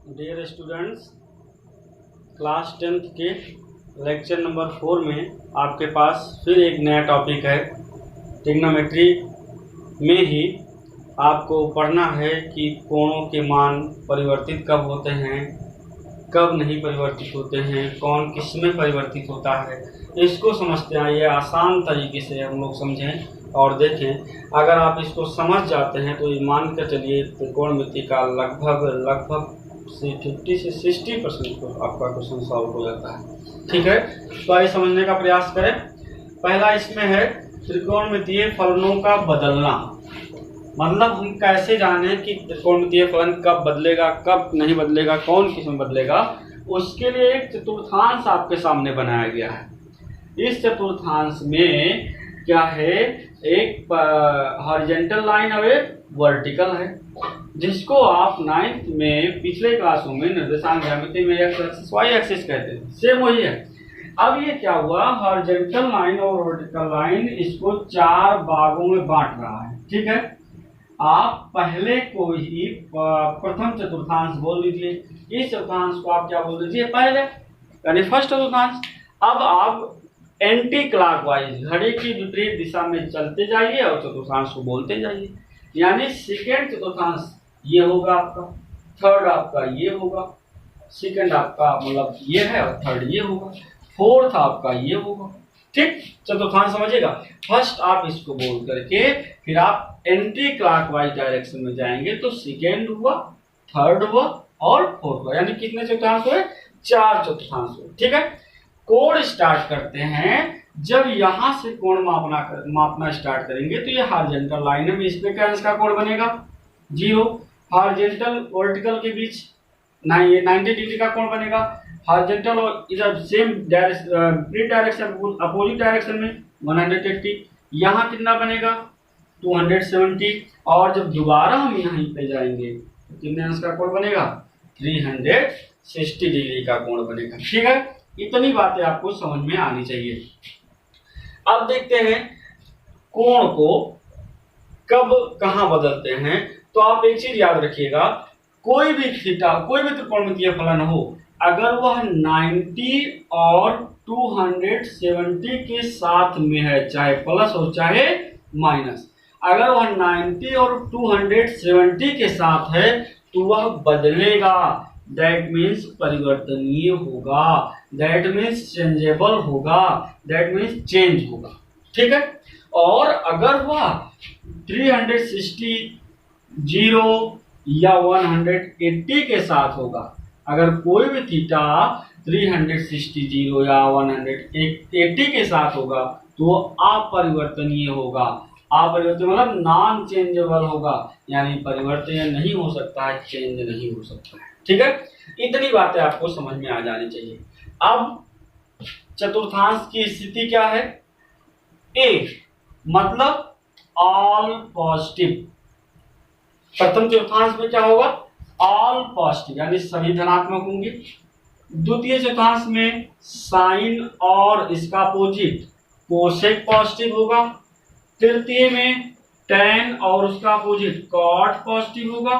Dear students, class 10th के lecture number 4 में आपके पास फिर एक नया टॉपिक है। ट्रिग्नोमेट्री में ही आपको पढ़ना है कि कोणों के मान परिवर्तित कब होते हैं, कब नहीं परिवर्तित होते हैं, कौन किस में परिवर्तित होता है। इसको समझते आइए, आसान तरीके से हम लोग समझें और देखें। अगर आप इसको समझ जाते हैं तो ये मान कर चलिए त्रिकोणमिति का लगभग से 50 से 60% को आपका क्वेश्चन सॉल्व हो जाता है। ठीक है, तो आइए समझने का प्रयास करें। पहला इसमें है त्रिकोणमितीय फलनों का बदलना। मतलब हम कैसे जाने कि त्रिकोणमितीय फलन कब बदलेगा, कब नहीं बदलेगा, कौन किस में बदलेगा। उसके लिए एक चतुर्थांश आपके सामने बनाया गया है। इस चतुर्थांश में क्या है, एक हॉरिजॉन्टल लाइन और एक वर्टिकल है, जिसको आप 9th में पिछले क्लासों में निर्देशांक ज्यामिति में एक्स एक्सिस वाई एक्सिस कहते हैं। सेम वही है। अब ये क्या हुआ, हॉरिजॉन्टल लाइन और वर्टिकल लाइन इसको 4 भागों में बांट रहा है। ठीक है, आप पहले को ही प्रथम चतुर्थांश बोल दीजिए। इस चतुर्थांश को आप क्या बोल दीजिए, पहले, यानी फर्स्ट चतुर्थांश। अब आप एंटी क्लॉकवाइज घड़ी की विपरीत दिशा में चलते जाइए और चतुर्थांश को बोलते जाइए। यानी सेकेंड चतुर्थांश ये होगा आपका, थर्ड आपका ये होगा, सेकेंड आपका मतलब ये है और थर्ड ये होगा, फोर्थ आपका ये होगा। ठीक, चतुर्थांश समझिएगा। फर्स्ट आप इसको बोल करके फिर आप एंटी क्लॉकवाइज डायरेक्शन में जाएंगे तो सेकेंड हुआ, थर्ड हुआ और फोर्थ हुआ। यानी कितने चतुर्थांश हुए, 4 चतुर्थांश हुए। ठीक है, कोण स्टार्ट करते हैं। जब यहां से कोण मापना स्टार्ट करेंगे तो ये हॉरिजॉन्टल लाइन है, इस पे क्या इसका कोण बनेगा 0। हॉरिजॉन्टल वर्टिकल के बीच ये 90 डिग्री का कोण बनेगा। हॉरिजॉन्टल और इधर सेम डायरेक्शन अपोजिट डायरेक्शन में 180। यहाँ कितना बनेगा 270। और जब दोबारा हम यहीं पे जाएंगे तो कितने अंश का कोण बनेगा 360 डिग्री का कोण बनेगा। ठीक है, इतनी बातें आपको समझ में आनी चाहिए। अब देखते हैं कोण को कब कहां बदलते हैं। तो आप एक चीज याद रखिएगा, कोई भी थीटा, कोई भी त्रिकोणमितीय फलन हो, अगर वह 90 और 270 के साथ में है, चाहे प्लस हो चाहे माइनस, अगर वह 90 और 270 के साथ है तो वह बदलेगा। दैट मीन्स परिवर्तनीय होगा, दैट मीन्स चेंजेबल होगा, दैट मीन्स चेंज होगा। ठीक है, और अगर वह 360, 0 या 180 के साथ होगा, अगर कोई भी थीटा 360, 0 या 180 के साथ होगा तो अपरिवर्तनीय होगा। अपरिवर्तनीय मतलब नॉन चेंजेबल होगा, यानी परिवर्तन नहीं हो सकता है, चेंज नहीं हो सकता है। ठीक है, इतनी बातें आपको समझ में आ जानी चाहिए। अब चतुर्थांश की स्थिति क्या है, ए मतलब ऑल पॉजिटिव। प्रथम चतुर्थांश में क्या होगा, ऑल पॉजिटिव यानी सभी धनात्मक होंगे। द्वितीय चतुर्थांश में साइन और इसका अपोजिट कोसेक पॉजिटिव होगा। तृतीय में टेन और उसका अपोजिट कॉट पॉजिटिव होगा।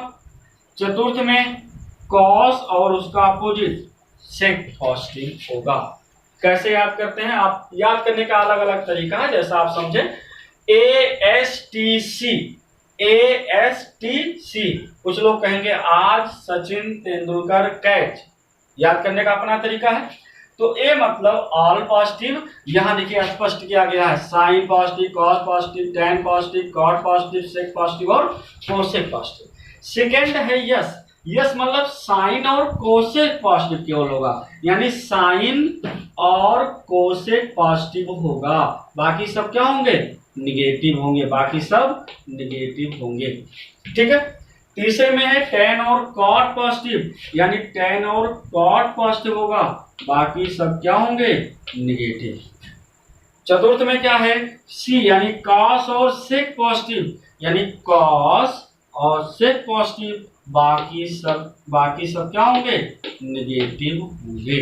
चतुर्थ में कॉस और उसका अपोजिट सेक पॉजिटिव होगा। कैसे याद करते हैं, आप याद करने का अलग अलग तरीका है, जैसा आप समझें। ASTC, कुछ लोग कहेंगे आज सचिन तेंदुलकर कैच, याद करने का अपना तरीका है। तो ए मतलब ऑल पॉजिटिव, यहाँ देखिए स्पष्ट किया गया है, sine positive, cos positive, tan positive, cot positive, sec positive और कोसेक पॉजिटिव। सेकेंड है यस, यस मतलब साइन और कोसेक पॉजिटिव केवल होगा, यानी साइन और कोसेक पॉजिटिव होगा, बाकी सब क्या होंगे, निगेटिव होंगे, बाकी सब निगेटिव होंगे। ठीक है, तीसरे में है टेन और कॉट पॉजिटिव, यानी टेन और कॉट पॉजिटिव होगा, बाकी सब क्या होंगे, निगेटिव। चतुर्थ में क्या है, सी यानी कॉस और सेक पॉजिटिव, यानी कॉस और सेक पॉजिटिव, बाकी सब क्या होंगे, निगेटिव होंगे।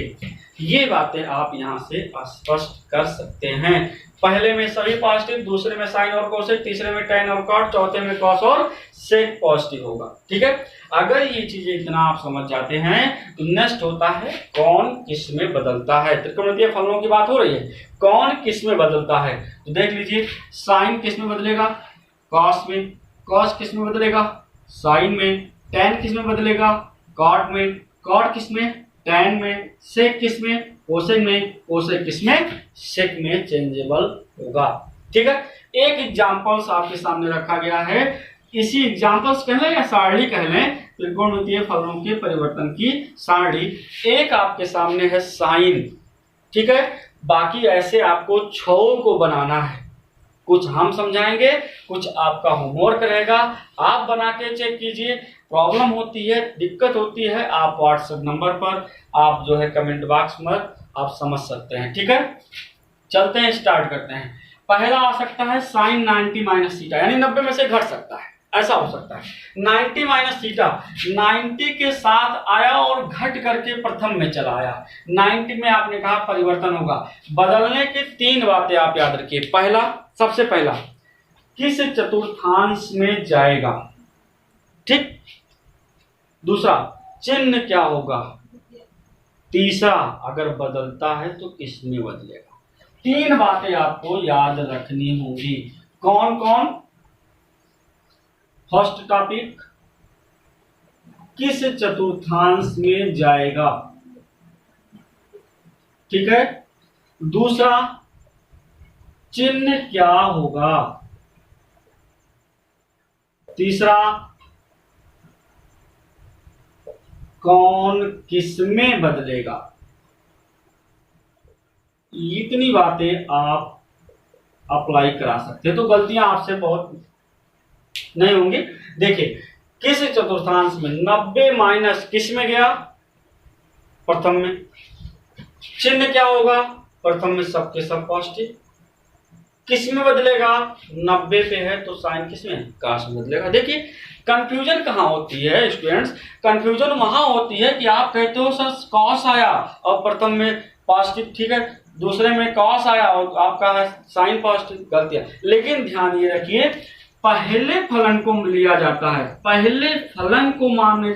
ये बातें आप यहाँ से स्पष्ट कर सकते हैं। पहले में सभी पॉजिटिव, दूसरे में साइन और कोसेक, तीसरे में tan और cot, चौथे में cos और sec पॉजिटिव होगा। ठीक है, अगर ये चीजें इतना आप समझ जाते हैं तो नेक्स्ट होता है कौन किस में बदलता है। त्रिकोणमितीय फलनों की बात हो रही है, कौन किस में बदलता है। तो देख लीजिए, साइन किस में बदलेगा, cos में, cos किस में बदलेगा, साइन में, tan किस में बदलेगा, cot में, cot किस में, tan में, sec किस में, कोसेक में, कोसेक किस में, sec में चेंजेबल होगा। ठीक है, एक एग्जांपल्स आपके सामने रखा गया है, इसी एग्जांपल्स कह लें या सारणी कह लें, त्रिकोणमितीय फलनों के परिवर्तन की सारणी। एक आपके सामने है साइन, ठीक है, बाकी ऐसे आपको 6 को बनाना है। कुछ हम समझाएंगे, कुछ आपका होमवर्क रहेगा, आप बना के चेक कीजिए। प्रॉब्लम होती है, दिक्कत होती है, आप व्हाट्सएप नंबर पर, आप जो है कमेंट बॉक्स में आप समझ सकते हैं। ठीक है, चलते हैं, स्टार्ट करते हैं। पहला आ सकता है साइन 90 माइनस थीटा, यानी 90 में से घट सकता है, ऐसा हो सकता है। 90 माइनस थीटा 90 के साथ आया और घट करके प्रथम में चला आया। 90 में आपने कहा परिवर्तन होगा, बदलने के 3 बातें आप याद रखिए। पहला, सबसे पहला, किस चतुर्थांश में जाएगा, ठीक। दूसरा, चिन्ह क्या होगा। तीसरा, अगर बदलता है तो किस में बदलेगा। 3 बातें आपको याद रखनी होंगी। कौन कौन। फर्स्ट टॉपिक, किस चतुर्थांश में जाएगा, ठीक है। दूसरा, चिन्ह क्या होगा। तीसरा, कौन किस में बदलेगा। इतनी बातें आप अप्लाई करा सकते हैं, तो गलतियां आपसे बहुत नहीं होंगी। देखिए, किस चतुर्थांश में 90 माइनस किस में गया, प्रथम में। चिन्ह क्या होगा, प्रथम में सबके सब पॉजिटिव। किस में बदलेगा, 90 पे है तो साइन किस में, cos में बदलेगा। देखिए, कंफ्यूजन कहाँ होती है स्टूडेंट्स, कंफ्यूजन वहां होती है कि आप कहते हो सर cos आया और प्रथम में पॉजिटिव, ठीक है, दूसरे में cos आया और आपका है साइन पॉजिटिव। गलतियां, लेकिन ध्यान ये रखिए, पहले फलन को लिया जाता है, पहले फलन को मान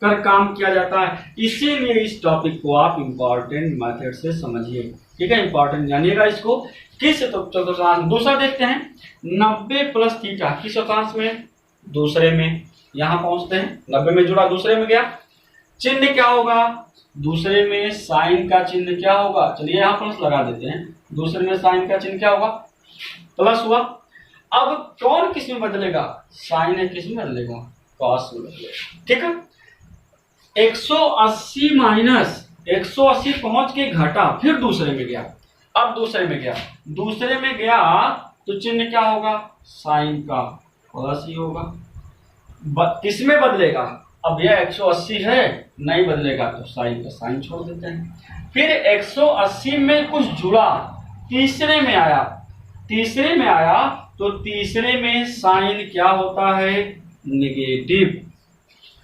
कर काम किया जाता है। इसीलिए इस टॉपिक को आप इंपॉर्टेंट मेथड से समझिए। ठीक है, इंपॉर्टेंट जानिएगा इसको। किस चतुर्थांश, दूसरा देखते हैं, 90 प्लस थीटा किस चतुर्थांश में, दूसरे में। यहां पहुंचते हैं, 90 में जुड़ा, दूसरे में गया। चिन्ह क्या होगा, दूसरे में साइन का चिन्ह क्या होगा। चलिए यहां प्लस लगा देते हैं, दूसरे में साइन का चिन्ह क्या होगा, प्लस हुआ। अब कौन किस में बदलेगा, साइन है किस में बदलेगा, कॉस में बदलेगा। ठीक है, 180 माइनस 180 पहुंच के घटा, फिर दूसरे में गया। अब दूसरे में गया, दूसरे में गया तो चिन्ह क्या होगा, साइन का प्लस ही होगा। किस में बदलेगा, अब यह 180 है, नहीं बदलेगा तो साइन का साइन छोड़ देते हैं। फिर 180 में कुछ जुड़ा, तीसरे में आया, तीसरे में आया तो तीसरे में साइन क्या होता है, नेगेटिव।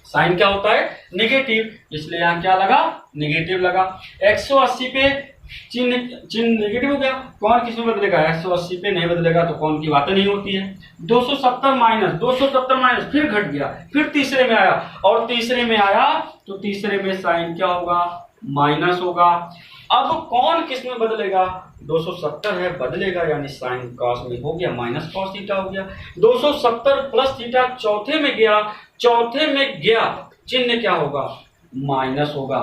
साइन क्या होता है, नेगेटिव, इसलिए यहां क्या लगा, नेगेटिव लगा। 180 पे चिन्ह नेगेटिव हो गया, कौन किस में बदलेगा, 180 पे नहीं बदलेगा तो कौन की बातें नहीं होती है। 270 माइनस फिर घट गया, फिर तीसरे में आया और तीसरे में आया तो तीसरे में साइन क्या होगा, माइनस होगा। अब कौन किस में बदलेगा, 270 है, बदलेगा, यानी साइन कॉस में हो गया, माइनस कॉस थीटा हो गया। 270 प्लस थीटा चौथे में गया, चौथे में गया, चिन्ह क्या होगा, माइनस होगा।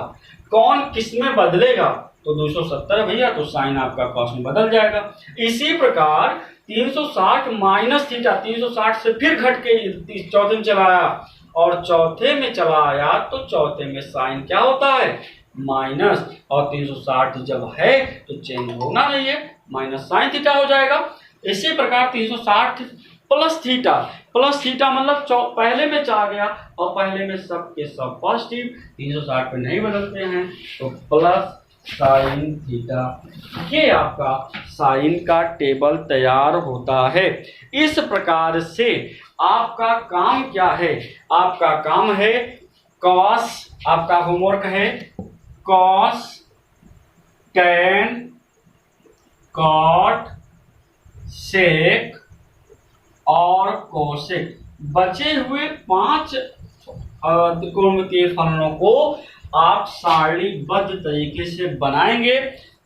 कौन किस में बदलेगा, तो 270 है भैया, तो साइन आपका कॉस में बदल जाएगा। इसी प्रकार 360 माइनस थीटा, 360 से फिर घट के चौथे में चला आया और चौथे में चला आया तो चौथे में साइन क्या होता है, माइनस, और 360 जब है तो चेंज होना नहीं है, माइनस साइन थीटा हो जाएगा। इसी प्रकार 360 प्लस थीटा, प्लस थीटा मतलब पहले में चला गया और पहले में सब के सब पॉजिटिव, 360 पे नहीं बदलते हैं तो प्लस साइन थीटा। ये आपका साइन का टेबल तैयार होता है। इस प्रकार से आपका काम क्या है, आपका काम है कॉस, आपका होमवर्क है कॉस tan, cot, sec और कोसेक, बचे हुए 5 त्रिकोणमितीय फलनों को आप सारणीबद्ध तरीके से बनाएंगे।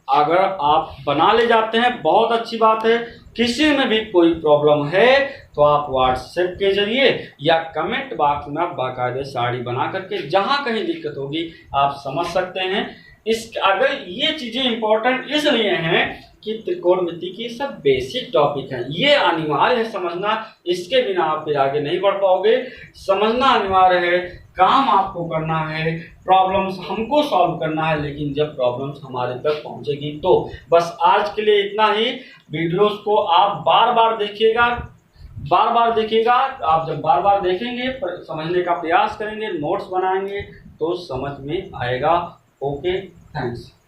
अगर आप बना ले जाते हैं बहुत अच्छी बात है। किसी में भी कोई प्रॉब्लम है तो आप व्हाट्सएप के जरिए या कमेंट बॉक्स में आप बाकायदे सारणी बना करके जहां कहीं दिक्कत होगी आप समझ सकते हैं। अगर ये चीजें इंपॉर्टेंट इसलिए हैं कि त्रिकोणमिति की सब बेसिक टॉपिक हैं, ये अनिवार्य है समझना, इसके बिना आप फिर आगे नहीं बढ़ पाओगे। समझना अनिवार्य है, काम आपको करना है, प्रॉब्लम्स हमको सॉल्व करना है, लेकिन जब प्रॉब्लम्स हमारे तक पहुंचेगी तो। बस आज के लिए इतना ही। वीडियोस को आप बार बार देखिएगा, आप जब बार बार देखेंगे, समझने का प्रयास करेंगे, नोट्स बनाएंगे तो समझ में आएगा। Okay, thanks.